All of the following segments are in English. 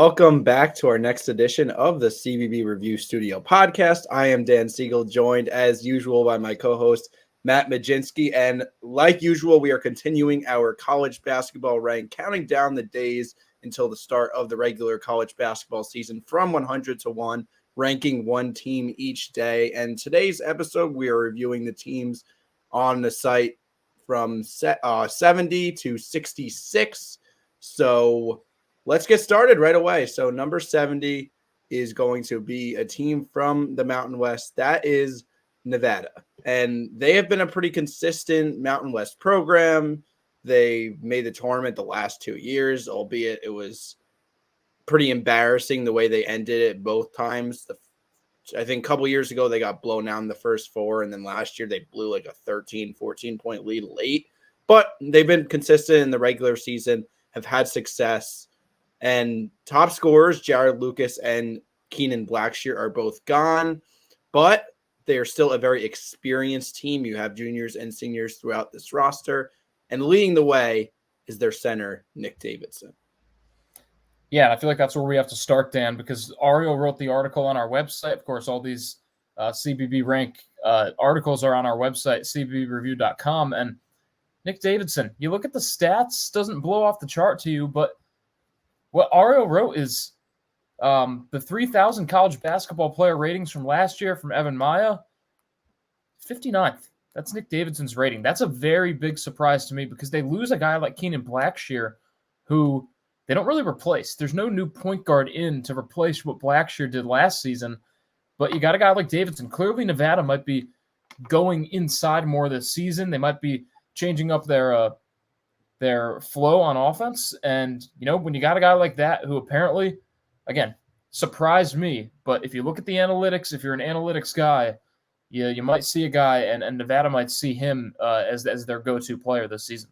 welcome back to our next edition of the CBB Review Studio podcast. I am Dan Siegel, joined as usual by my co-host Mat Mlodzinski, and like usual, we are continuing our college basketball rank, counting down the days until the start of the regular college basketball season from 100 to 1, ranking one team each day. And today's episode, we are reviewing the teams on the site from 70 to 66. So let's get started right away. So number 70 is going to be a team from the Mountain West. That is Nevada. And they have been a pretty consistent Mountain West program. They made the tournament the last 2 years, albeit it was pretty embarrassing the way they ended it both times. I think a couple years ago, they got blown out in the first four. And then last year, they blew like a 13, 14-point lead late. But they've been consistent in the regular season, have had success. And top scorers, Jared Lucas and Keenan Blackshear, are both gone. But they are still a very experienced team. You have juniors and seniors throughout this roster. And leading the way is their center, Nick Davidson. Yeah, I feel like that's where we have to start, Dan, because Ariel wrote the article on our website. Of course, all these CBB rank articles are on our website, cbbreview.com. And Nick Davidson, you look at the stats, doesn't blow off the chart to you, but what Ariel wrote is the 3,000 college basketball player ratings from last year from Evan Maya, 59th. That's Nick Davidson's rating. That's a very big surprise to me because they lose a guy like Keenan Blackshear who they don't really replace. There's no new point guard in to replace what Blackshear did last season, but you got a guy like Davidson. Clearly, Nevada might be going inside more this season. They might be changing up their flow on offense. And, you know, when you got a guy like that who apparently, again, surprised me, but if you look at the analytics, if you're an analytics guy, you might see a guy, and Nevada might see him as their go-to player this season.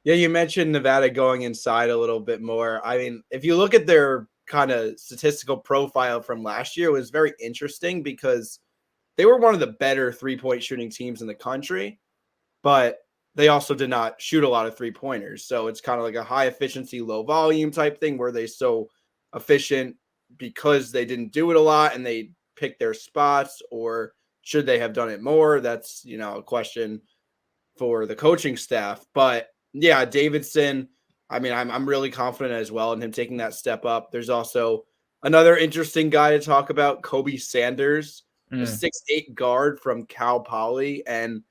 Yeah, you mentioned Nevada going inside a little bit more. I mean, if you look at their kind of statistical profile from last year, it was very interesting because they were one of the better three-point shooting teams in the country, but they also did not shoot a lot of three-pointers. So it's kind of like a high-efficiency, low-volume type thing where they're so efficient because they didn't do it a lot and they picked their spots, or should they have done it more? That's, a question for the coaching staff. But yeah, Davidson, I mean, I'm really confident as well in him taking that step up. There's also another interesting guy to talk about, Kobe Sanders, a 6'8" guard from Cal Poly. And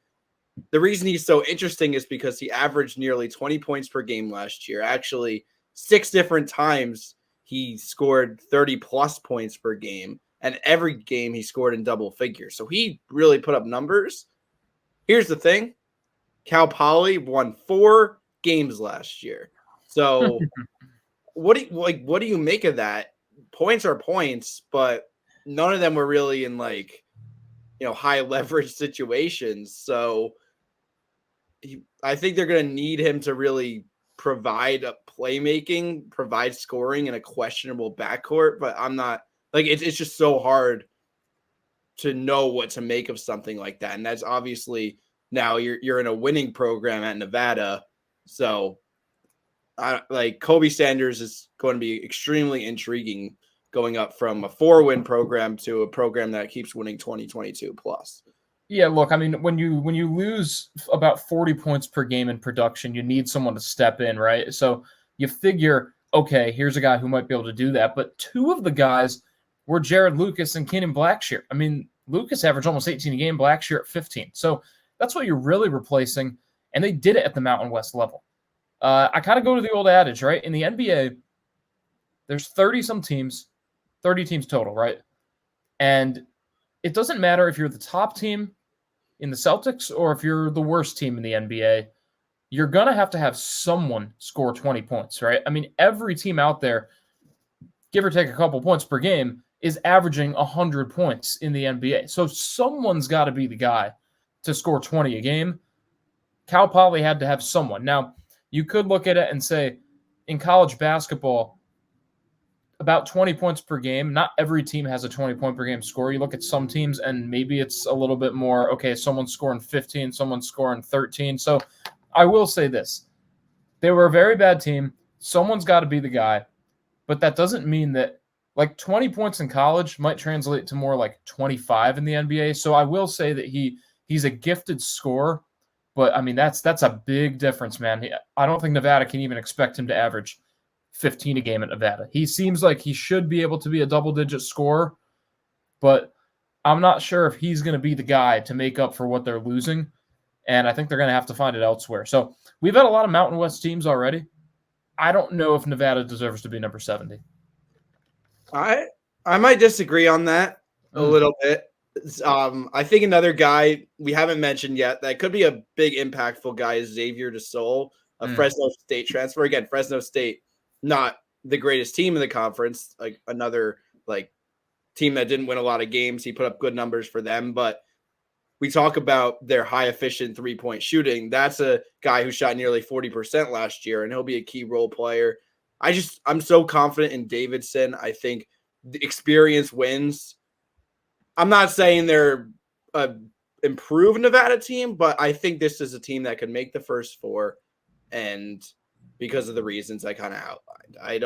the reason he's so interesting is because he averaged nearly 20 points per game last year. Actually, 6 different times he scored 30-plus points per game. And every game he scored in double figures. So he really put up numbers. Here's the thing. Cal Poly won 4 games last year. So what do you make of that? Points are points, but none of them were really in high leverage situations. So I think they're going to need him to really provide playmaking, provide scoring in a questionable backcourt, but I'm not it's just so hard to know what to make of something like that. And that's obviously now you're in a winning program at Nevada. So Kobe Sanders is going to be extremely intriguing going up from a 4-win program to a program that keeps winning 2022 plus. Yeah, look, I mean, when you lose about 40 points per game in production, you need someone to step in, right? So you figure, okay, here's a guy who might be able to do that. But 2 of the guys were Jared Lucas and Keenan Blackshear. I mean, Lucas averaged almost 18 a game, Blackshear at 15. So that's what you're really replacing, and they did it at the Mountain West level. I kind of go to the old adage, right? In the NBA, there's 30-some teams, 30 teams total, right? And it doesn't matter if you're the top team in the Celtics or if you're the worst team in the NBA, you're going to have someone score 20 points, right? I mean, every team out there, give or take a couple points per game, is averaging 100 points in the NBA. So someone's got to be the guy to score 20 a game. Cal Poly had to have someone. Now, you could look at it and say, in college basketball, about 20 points per game. Not every team has a 20-point per game score. You look at some teams, and maybe it's a little bit more, okay, someone's scoring 15, someone's scoring 13. So I will say this. They were a very bad team. Someone's got to be the guy. but that doesn't mean that like 20 points in college might translate to more like 25 in the NBA. So I will say that he's a gifted scorer, but I mean that's a big difference, man. I don't think Nevada can even expect him to average 15 a game at Nevada. He seems like he should be able to be a double-digit scorer, but I'm not sure if he's going to be the guy to make up for what they're losing, and I think they're going to have to find it elsewhere. So we've had a lot of Mountain West teams already. I don't know if Nevada deserves to be number 70. I might disagree on that a little bit. I think another guy we haven't mentioned yet that could be a big impactful guy is Xavier DeSole, a Fresno State transfer. Again, Fresno State, not the greatest team in the conference, like another like team that didn't win a lot of games. He put up good numbers for them, but we talk about their high efficient 3-point shooting. That's a guy who shot nearly 40% last year, and he'll be a key role player. I'm so confident in Davidson. I think the experience wins. I'm not saying they're a improved Nevada team, but I think this is a team that could make the first four, and because of the reasons I kind of outlined, I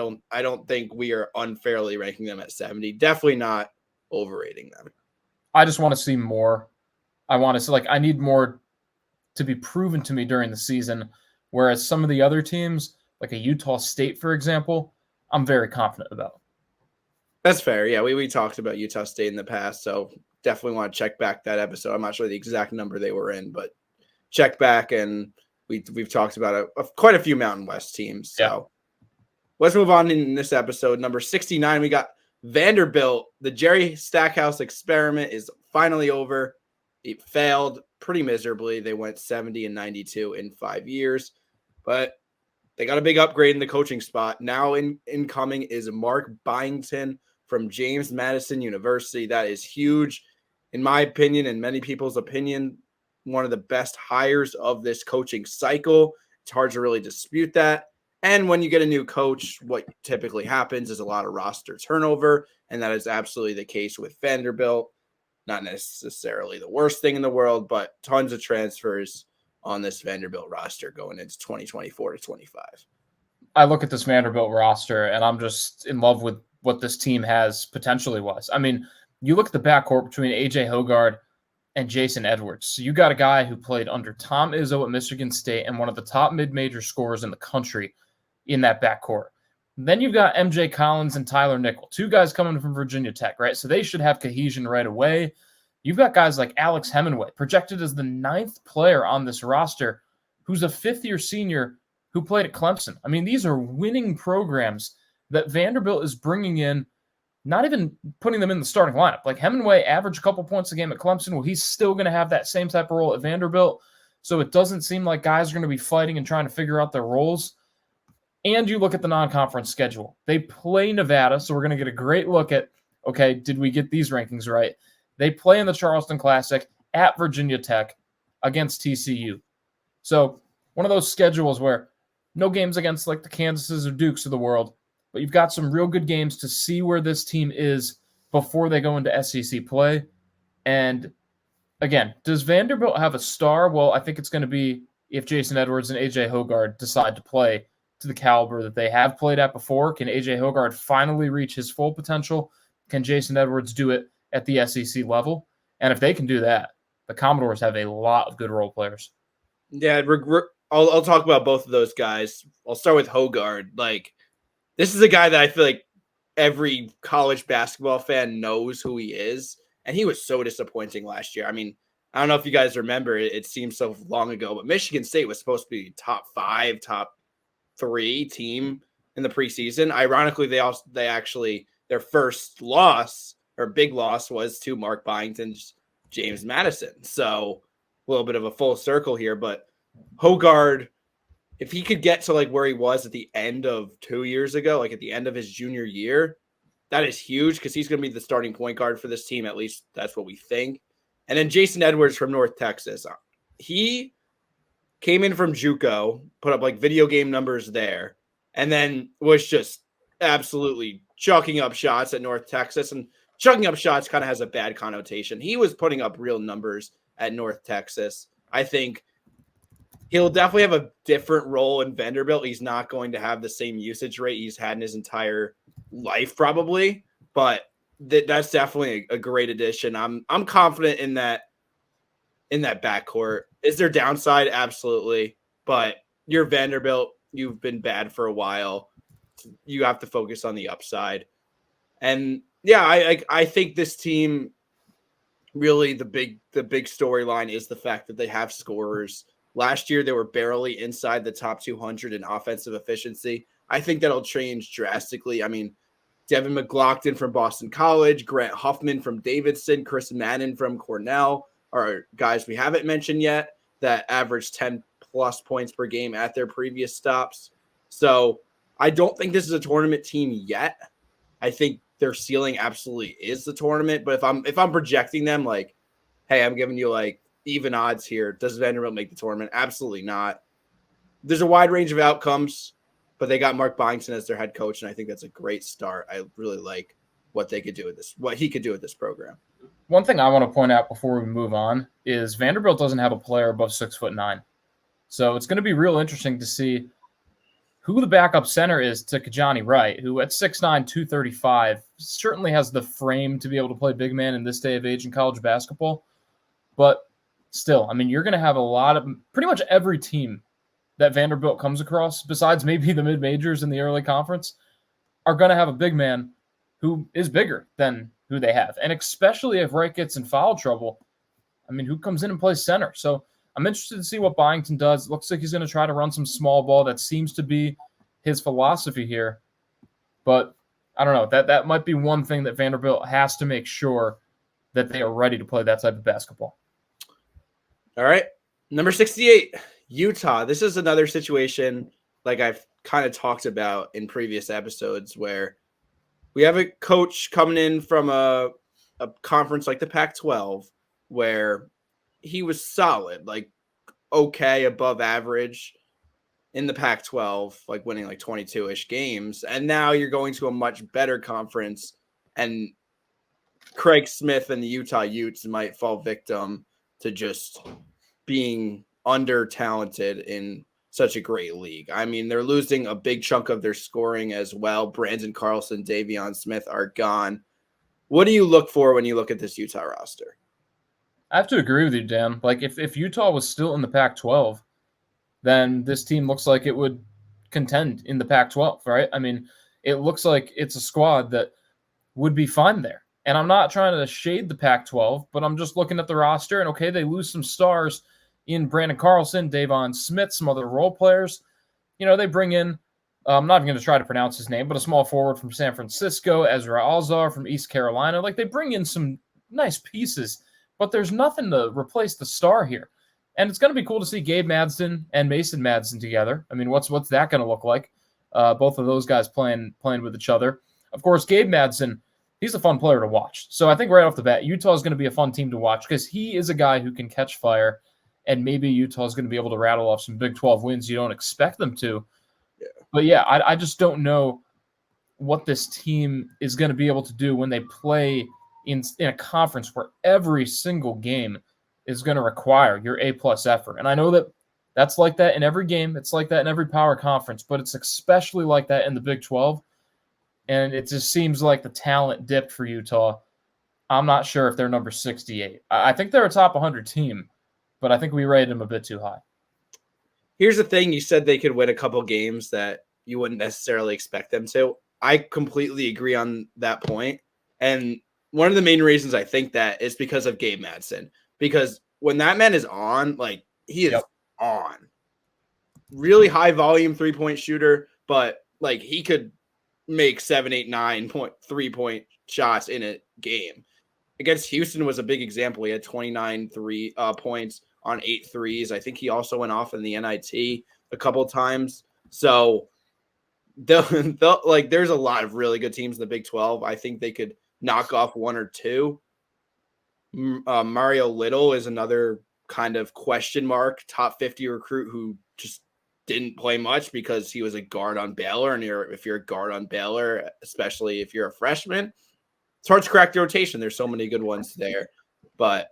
don't think we are unfairly ranking them at 70. Definitely not overrating them. I just want to see more. I want to see, like, I need more to be proven to me during the season, whereas some of the other teams, like a Utah State, for example, I'm very confident about. That's fair. Yeah, we talked about Utah State in the past, so definitely want to check back that episode. I'm not sure the exact number they were in, but check back, and we've talked about quite a few Mountain West teams. So let's move on in this episode. Number 69, we got Vanderbilt. The Jerry Stackhouse experiment is finally over. It failed pretty miserably. They went 70-92 in 5 years, but they got a big upgrade in the coaching spot. Now incoming is Mark Byington from James Madison University. That is huge, in my opinion, and many people's opinion, one of the best hires of this coaching cycle. It's hard to really dispute that. And when you get a new coach, what typically happens is a lot of roster turnover, and that is absolutely the case with Vanderbilt. Not necessarily the worst thing in the world, but tons of transfers on this Vanderbilt roster going into 2024 to 25. I look at this Vanderbilt roster, and I'm just in love with what this team has potentially was. I mean, you look at the backcourt between A.J. Hoggard and Jason Edwards. So you got a guy who played under Tom Izzo at Michigan State and one of the top mid-major scorers in the country in that backcourt. Then you've got M.J. Collins and Tyler Nickel, two guys coming from Virginia Tech, right? So they should have cohesion right away. You've got guys like Alex Hemingway, projected as the 9th player on this roster, who's a 5th-year senior who played at Clemson. I mean, these are winning programs that Vanderbilt is bringing in, not even putting them in the starting lineup. Like Hemingway averaged a couple points a game at Clemson. Well, he's still going to have that same type of role at Vanderbilt. So it doesn't seem like guys are going to be fighting and trying to figure out their roles. And you look at the non-conference schedule. They play Nevada, so we're going to get a great look at, okay, did we get these rankings right? They play in the Charleston Classic at Virginia Tech against TCU. So one of those schedules where no games against like the Kansases or Dukes of the world, but you've got some real good games to see where this team is before they go into SEC play. And again, does Vanderbilt have a star? Well, I think it's going to be if Jason Edwards and A.J. Hoggard decide to play to the caliber that they have played at before. Can A.J. Hoggard finally reach his full potential? Can Jason Edwards do it at the SEC level? And if they can do that, the Commodores have a lot of good role players. Yeah, I'll talk about both of those guys. I'll start with Hoggard. Like, this is a guy that I feel like every college basketball fan knows who he is, and he was so disappointing last year. I mean, I don't know if you guys remember, it seems so long ago, but Michigan State was supposed to be top 5, top 3 team in the preseason. Ironically, they actually their first loss or big loss was to Mark Byington's James Madison. So a little bit of a full circle here, but Hoggard, if he could get to like where he was at the end of 2 years ago, like at the end of his junior year, that is huge because he's going to be the starting point guard for this team. At least that's what we think. And then Jason Edwards from North Texas. He came in from JUCO, put up like video game numbers there, and then was just absolutely chucking up shots at North Texas. And chucking up shots kind of has a bad connotation. He was putting up real numbers at North Texas. I think he'll definitely have a different role in Vanderbilt. He's not going to have the same usage rate he's had in his entire life probably, but that's definitely a great addition. I'm confident in that backcourt. Is there downside? Absolutely. But you're Vanderbilt. You've been bad for a while. You have to focus on the upside. And yeah, I think this team really the big storyline is the fact that they have scorers. Last year they were barely inside the top 200 in offensive efficiency. I think that'll change drastically. I mean, Devin McLaughlin from Boston College, Grant Huffman from Davidson, Chris Madden from Cornell are guys we haven't mentioned yet that average 10 plus points per game at their previous stops. So I don't think this is a tournament team yet. I think their ceiling absolutely is the tournament. But if I'm projecting them like, hey, I'm giving you like even odds here, does Vanderbilt make the tournament? Absolutely not. There's a wide range of outcomes, but they got Mark Byington as their head coach, and I think that's a great start. I really like what he could do with this program. One thing I want to point out before we move on is Vanderbilt doesn't have a player above 6'9". So it's going to be real interesting to see who the backup center is to Kajani Wright, who at 6'9", 235, certainly has the frame to be able to play big man in this day of age in college basketball. But still, I mean, you're going to have a lot of pretty much every team that Vanderbilt comes across, besides maybe the mid-majors in the early conference, are going to have a big man who is bigger than who they have. And especially if Wright gets in foul trouble, I mean, who comes in and plays center? So I'm interested to see what Byington does. It looks like he's going to try to run some small ball. That seems to be his philosophy here. But I don't know. That might be one thing that Vanderbilt has to make sure that they are ready to play that type of basketball. All right. Number 68, Utah. This is another situation like I've kind of talked about in previous episodes where we have a coach coming in from a conference like the Pac-12 where he was solid, like okay, above average in the Pac-12, like winning like 22-ish games. And now you're going to a much better conference, and Craig Smith and the Utah Utes might fall victim to just being under-talented in such a great league. I mean, they're losing a big chunk of their scoring as well. Brandon Carlson, Davion Smith are gone. What do you look for when you look at this Utah roster? I have to agree with you, Dan. Like, if Utah was still in the Pac-12, then this team looks like it would contend in the Pac-12, right? I mean, it looks like it's a squad that would be fine there. And I'm not trying to shade the Pac-12, but I'm just looking at the roster, and okay, they lose some stars in Brandon Carlson, Davon Smith, some other role players. You know, they bring in, I'm not even going to try to pronounce his name, but a small forward from San Francisco, Ezra Alzar from East Carolina. Like, they bring in some nice pieces, but there's nothing to replace the star here. And it's going to be cool to see Gabe Madsen and Mason Madsen together. I mean, what's that going to look like? Both of those guys playing with each other. Of course, Gabe Madsen, he's a fun player to watch. So I think right off the bat, Utah is going to be a fun team to watch because he is a guy who can catch fire, and maybe Utah is going to be able to rattle off some Big 12 wins you don't expect them to. Yeah. But yeah, I just don't know what this team is going to be able to do when they play in a conference where every single game is going to require your A-plus effort. And I know that that's like that in every game. It's like that in every power conference, but it's especially like that in the Big 12. And it just seems like the talent dipped for Utah. I'm not sure if they're number 68. I think they're a top 100 team, but I think we rated them a bit too high. Here's the thing. You said they could win a couple games that you wouldn't necessarily expect them to. I completely agree on that point. And one of the main reasons I think that is because of Gabe Madsen. Because when that man is on, like, he is on. Really high volume 3-point shooter, but like he could make 7, 8, 9 3-point shots in a game. Against Houston was a big example. He had 29 points on 8 threes. I think he also went off in the NIT a couple times. So like there's a lot of really good teams in the Big 12. I think they could knock off one or two. Mario Little is another kind of question mark top 50 recruit who just didn't play much because he was a guard on Baylor. And if you're a guard on Baylor, especially if you're a freshman, it's hard to crack the rotation. There's so many good ones there. But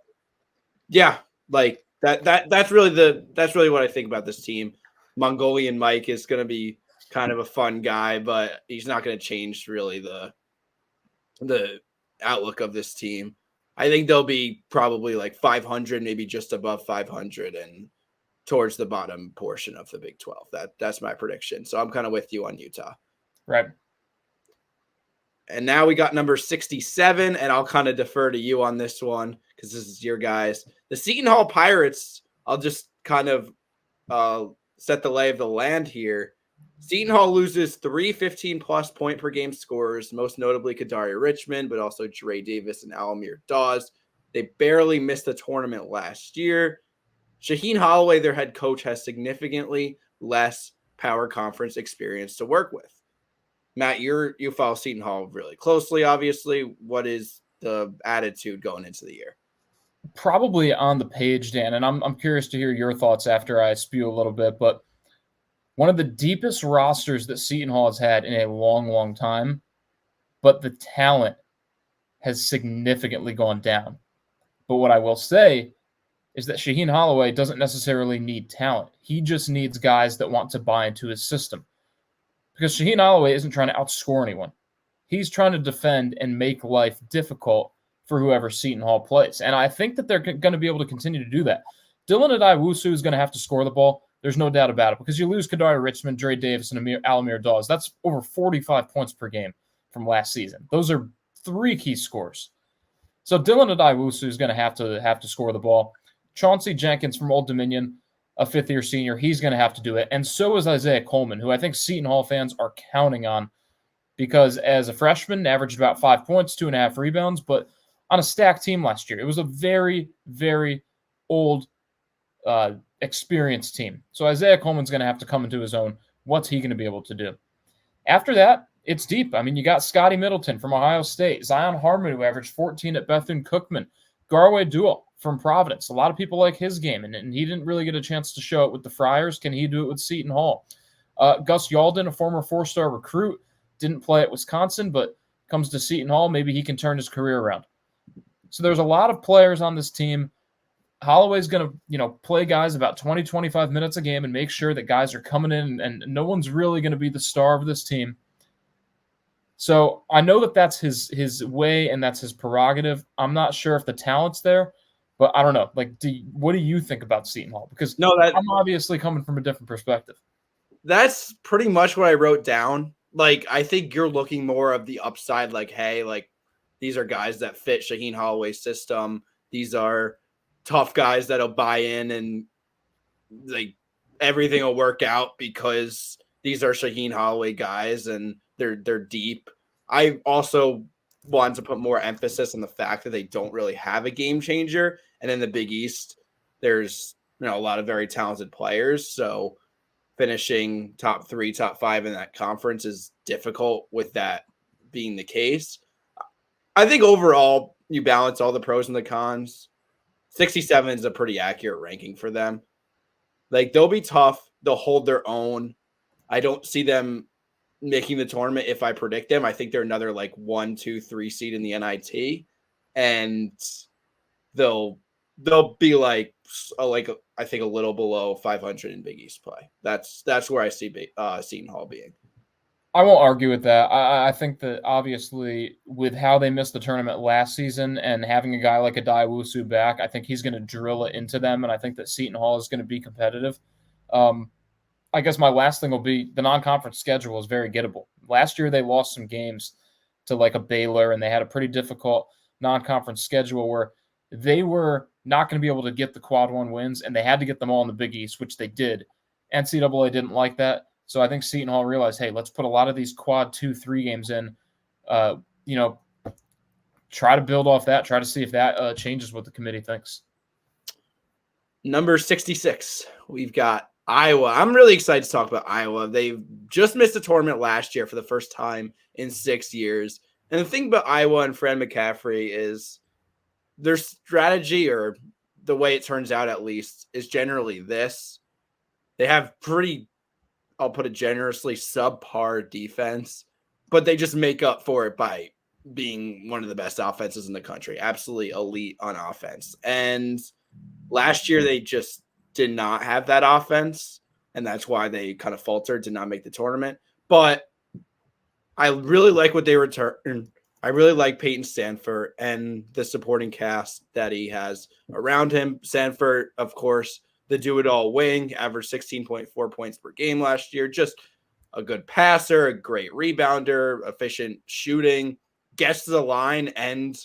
yeah, like that's really what I think about this team. Mongolian Mike is going to be kind of a fun guy, but he's not going to change really the outlook of this team. I think they'll be probably like 500, maybe just above 500, and towards the bottom portion of the Big 12. That's my prediction. So I'm kind of with you on Utah. Right. And now we got number 67, and I'll kind of defer to you on this one because this is your guys. The Seton Hall Pirates, I'll just kind of set the lay of the land here. Seton Hall loses 3 15-plus point per game scorers, most notably Kadari Richmond, but also Dre Davis and Alamir Dawes. They barely missed the tournament last year. Shaheen Holloway, their head coach, has significantly less power conference experience to work with. Matt, you follow Seton Hall really closely, obviously. What is the attitude going into the year? Probably on the page, Dan, and I'm curious to hear your thoughts after I spew a little bit, but one of the deepest rosters that Seton Hall has had in a long, long time, but the talent has significantly gone down. But what I will say is that Shaheen Holloway doesn't necessarily need talent. He just needs guys that want to buy into his system. Because Shaheen Holloway isn't trying to outscore anyone. He's trying to defend and make life difficult for whoever Seton Hall plays. And I think that they're going to be able to continue to do that. Dylan Adai-Wusu is going to have to score the ball. There's no doubt about it. Because you lose Kadari Richmond, Dre Davis, and Alamir Dawes. That's over 45 points per game from last season. Those are 3 key scores. So Dylan Adai-Wusu is going to have to score the ball. Chauncey Jenkins from Old Dominion, a fifth-year senior, he's going to have to do it. And so is Isaiah Coleman, who I think Seton Hall fans are counting on because as a freshman, averaged about 5 points, 2.5 rebounds, but on a stacked team last year. It was a very, very old, experienced team. So Isaiah Coleman's going to have to come into his own. What's he going to be able to do? After that, it's deep. I mean, you got Scotty Middleton from Ohio State, Zion Harmon, who averaged 14 at Bethune-Cookman, Garway Duell from Providence. A lot of people like his game, and he didn't really get a chance to show it with the Friars. Can he do it with Seton Hall? Gus Yalden, a former 4-star recruit, didn't play at Wisconsin, but comes to Seton Hall. Maybe he can turn his career around. So there's a lot of players on this team. Holloway's going to, play guys about 20, 25 minutes a game and make sure that guys are coming in, and no one's really going to be the star of this team. So I know that that's his way and that's his prerogative. I'm not sure if the talent's there, but I don't know. Like, what do you think about Seton Hall? Because I'm obviously coming from a different perspective. That's pretty much what I wrote down. Like, I think you're looking more of the upside, like, hey, like, these are guys that fit Shaheen Holloway's system. These are tough guys that'll buy in and, like, everything will work out because these are Shaheen Holloway guys and they're deep. I also want to put more emphasis on the fact that they don't really have a game changer. And in the Big East, there's a lot of very talented players. So finishing top 3, top 5 in that conference is difficult with that being the case. I think overall, you balance all the pros and the cons. 67 is a pretty accurate ranking for them. Like, they'll be tough. They'll hold their own. I don't see them making the tournament if I predict them. I think they're another like 1, 2, 3 seed in the NIT. And they'll be like I think a little below 500 in Big East play. That's where I see Seton Hall being. I won't argue with that. I think that obviously with how they missed the tournament last season and having a guy like Adai-Wusu back, I think he's going to drill it into them, and I think that Seton Hall is going to be competitive. I guess my last thing will be the non-conference schedule is very gettable. Last year they lost some games to like a Baylor, and they had a pretty difficult non-conference schedule where they were not going to be able to get the quad 1 wins, and they had to get them all in the Big East, which they did. NCAA didn't like that. So I think Seton Hall realized, hey, let's put a lot of these quad 2, 3 games in, try to build off that, try to see if that changes what the committee thinks. Number 66, we've got Iowa. I'm really excited to talk about Iowa. They just missed the tournament last year for the first time in 6 years. And the thing about Iowa and Fran McCaffrey is their strategy, or the way it turns out at least, is generally this. They have pretty, I'll put it generously, subpar defense, but they just make up for it by being one of the best offenses in the country. Absolutely elite on offense. And last year they just did not have that offense. and that's why they kind of faltered to not make the tournament. But I really like what they returned. I really like Peyton Sandfort and the supporting cast that he has around him. Sandfort, of course, the do-it-all wing, averaged 16.4 points per game last year. Just a good passer, a great rebounder, efficient shooting, gets to the line, and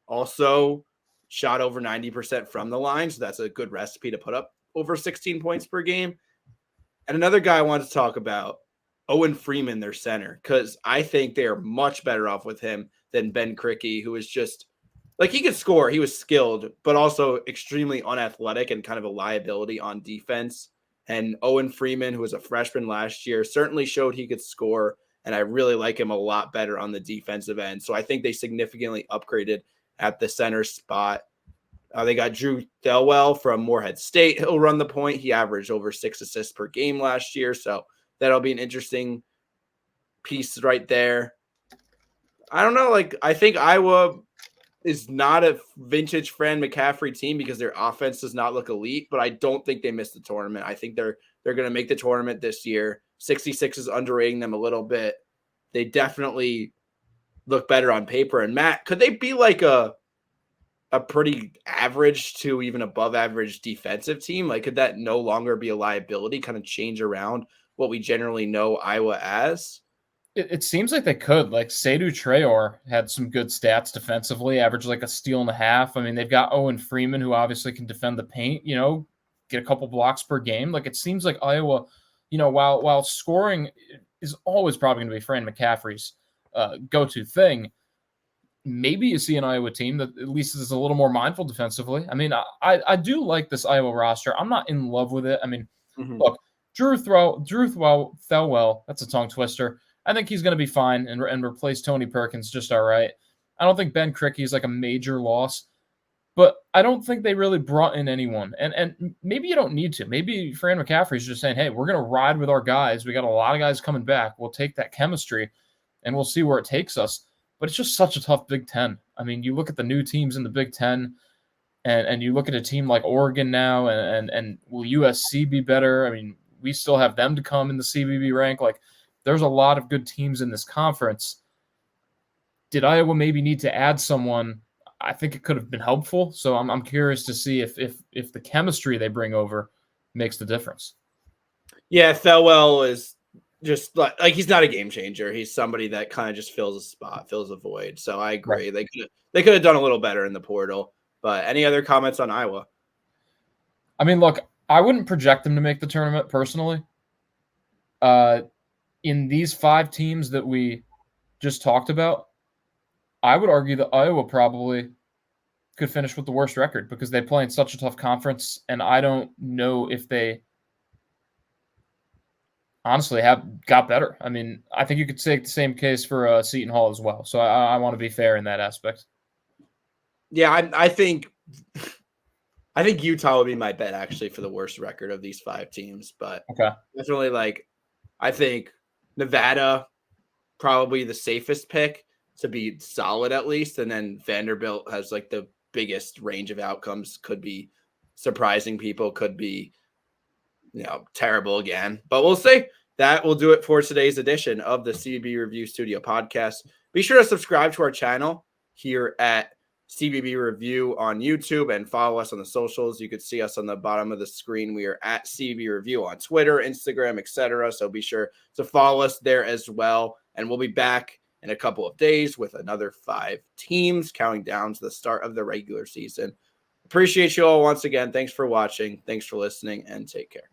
also shot over 90% from the line. So that's a good recipe to put up over 16 points per game. And another guy I wanted to talk about, Owen Freeman, their center, because I think they are much better off with him than Ben Krikke, who is just like he could score. He was skilled, but also extremely unathletic and kind of a liability on defense. And Owen Freeman, who was a freshman last year, certainly showed he could score. And I really like him a lot better on the defensive end. So I think they significantly upgraded at the center spot. They got Drew Thelwell from Morehead State. He'll run the point. He averaged over 6 assists per game last year. So that'll be an interesting piece right there. I don't know. Like, I think Iowa is not a vintage Fran McCaffrey team because their offense does not look elite, but I don't think they missed the tournament. I think they're going to make the tournament this year. 66 is underrating them a little bit. They definitely look better on paper. And Matt, could they be like a pretty average to even above average defensive team? Like, could that no longer be a liability, kind of change around what we generally know Iowa as? It seems like they could. Like, Seydou Traore had some good stats defensively, averaged like a steal and a half. I mean, they've got Owen Freeman, who obviously can defend the paint, get a couple blocks per game. Like, it seems like Iowa, while scoring is always probably going to be Fran McCaffrey's go-to thing, maybe you see an Iowa team that at least is a little more mindful defensively. I mean, I do like this Iowa roster. I'm not in love with it. I mean, Look, Drew Thelwell, that's a tongue twister. I think he's going to be fine and replace Tony Perkins just all right. I don't think Ben Krikke is like a major loss, but I don't think they really brought in anyone. And maybe you don't need to. Maybe Fran McCaffrey's just saying, hey, we're going to ride with our guys. We got a lot of guys coming back. We'll take that chemistry and we'll see where it takes us. But it's just such a tough Big Ten. I mean, you look at the new teams in the Big Ten, and you look at a team like Oregon now, and will USC be better? I mean, we still have them to come in the CBB rank. Like, there's a lot of good teams in this conference. Did Iowa maybe need to add someone? I think it could have been helpful. So I'm curious to see if the chemistry they bring over makes the difference. Yeah, Thelwell is just like he's not a game changer. He's somebody that kind of just fills a spot, fills a void. So I agree. Right. They could have done a little better in the portal. But any other comments on Iowa? I mean, look, I wouldn't project them to make the tournament personally. In these 5 teams that we just talked about, I would argue that Iowa probably could finish with the worst record because they play in such a tough conference, and I don't know if they honestly have got better. I mean, I think you could take the same case for Seton Hall as well. So I want to be fair in that aspect. Yeah, I think Utah would be my bet actually for the worst record of these 5 teams, but definitely I think Nevada probably the safest pick to be solid at least, and then Vanderbilt has like the biggest range of outcomes. Could be surprising people, could be terrible again, but we'll see. That will do it for today's edition of the CBB Review Studio podcast. Be sure to subscribe to our channel here at CBB Review on YouTube and follow us on the socials. You could see us on the bottom of the screen. We are at CBB Review on Twitter, Instagram, etc. So be sure to follow us there as well. And we'll be back in a couple of days with another 5 teams counting down to the start of the regular season. Appreciate you all once again. Thanks for watching. Thanks for listening, and take care.